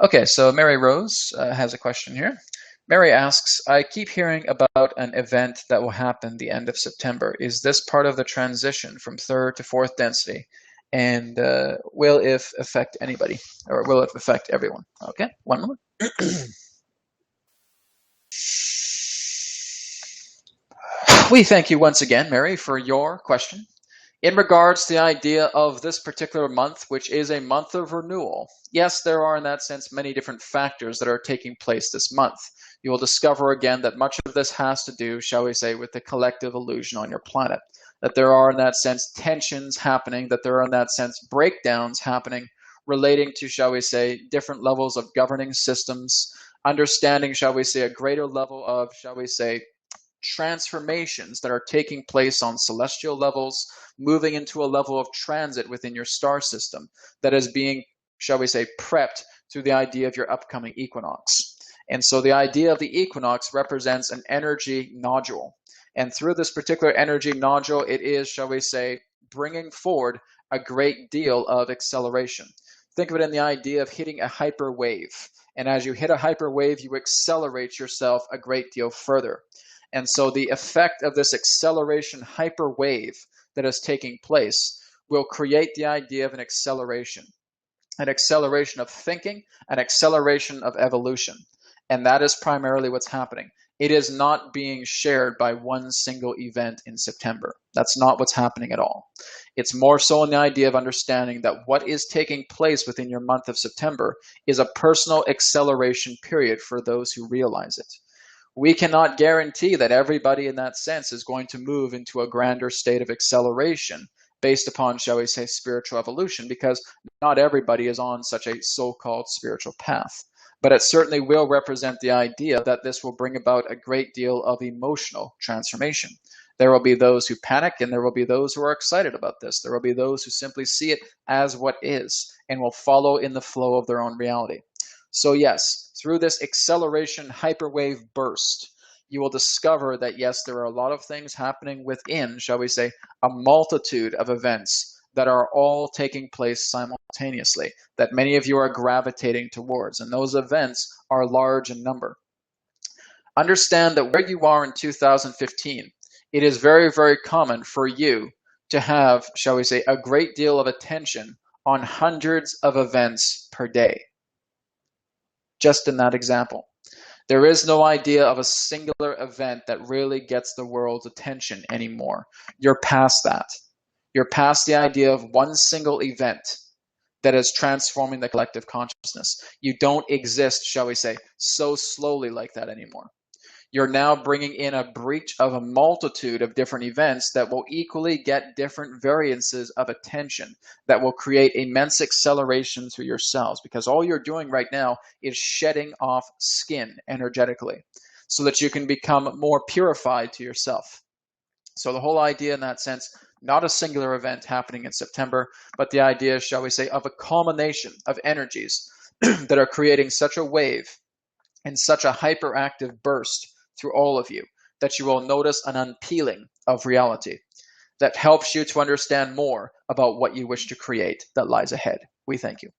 Okay, so Mary Rose has a question here. Mary asks, I keep hearing about an event that will happen the end of September. Is this part of the transition from third to fourth density? And will it affect anybody? Or will it affect everyone? Okay, one moment. We thank you once again, Mary, for your question. In regards to the idea of this particular month, which is a month of renewal, yes, there are in that sense many different factors that are taking place this month. You will discover again that much of this has to do, shall we say, with the collective illusion on your planet. That there are in that sense tensions happening, that there are in that sense breakdowns happening relating to, shall we say, different levels of governing systems, understanding, shall we say, a greater level of, shall we say, transformations that are taking place on celestial levels, moving into a level of transit within your star system that is being, shall we say, prepped through the idea of your upcoming equinox. And so the idea of the equinox represents an energy nodule. And through this particular energy nodule, it is, shall we say, bringing forward a great deal of acceleration. Think of it in the idea of hitting a hyper wave. And as you hit a hyper wave, you accelerate yourself a great deal further. And so the effect of this acceleration hyper wave that is taking place will create the idea of an acceleration of thinking, an acceleration of evolution. And that is primarily what's happening. It is not being shared by one single event in September. That's not what's happening at all. It's more so in the idea of understanding that what is taking place within your month of September is a personal acceleration period for those who realize it. We cannot guarantee that everybody in that sense is going to move into a grander state of acceleration based upon, shall we say, spiritual evolution, because not everybody is on such a so-called spiritual path. But it certainly will represent the idea that this will bring about a great deal of emotional transformation. There will be those who panic, and there will be those who are excited about this. There will be those who simply see it as what is and will follow in the flow of their own reality. So yes, through this acceleration hyperwave burst, you will discover that yes, there are a lot of things happening within, shall we say, a multitude of events that are all taking place simultaneously, that many of you are gravitating towards, and those events are large in number. Understand that where you are in 2015, it is very, very common for you to have, shall we say, a great deal of attention on hundreds of events per day. Just in that example. There is no idea of a singular event that really gets the world's attention anymore. You're past that. You're past the idea of one single event that is transforming the collective consciousness. You don't exist, shall we say, so slowly like that anymore. You're now bringing in a breach of a multitude of different events that will equally get different variances of attention, that will create immense acceleration through your cells, because all you're doing right now is shedding off skin energetically so that you can become more purified to yourself. So the whole idea in that sense, not a singular event happening in September, but the idea, shall we say, of a culmination of energies that are creating such a wave and such a hyperactive burst through all of you that you will notice an unpeeling of reality that helps you to understand more about what you wish to create that lies ahead. We thank you.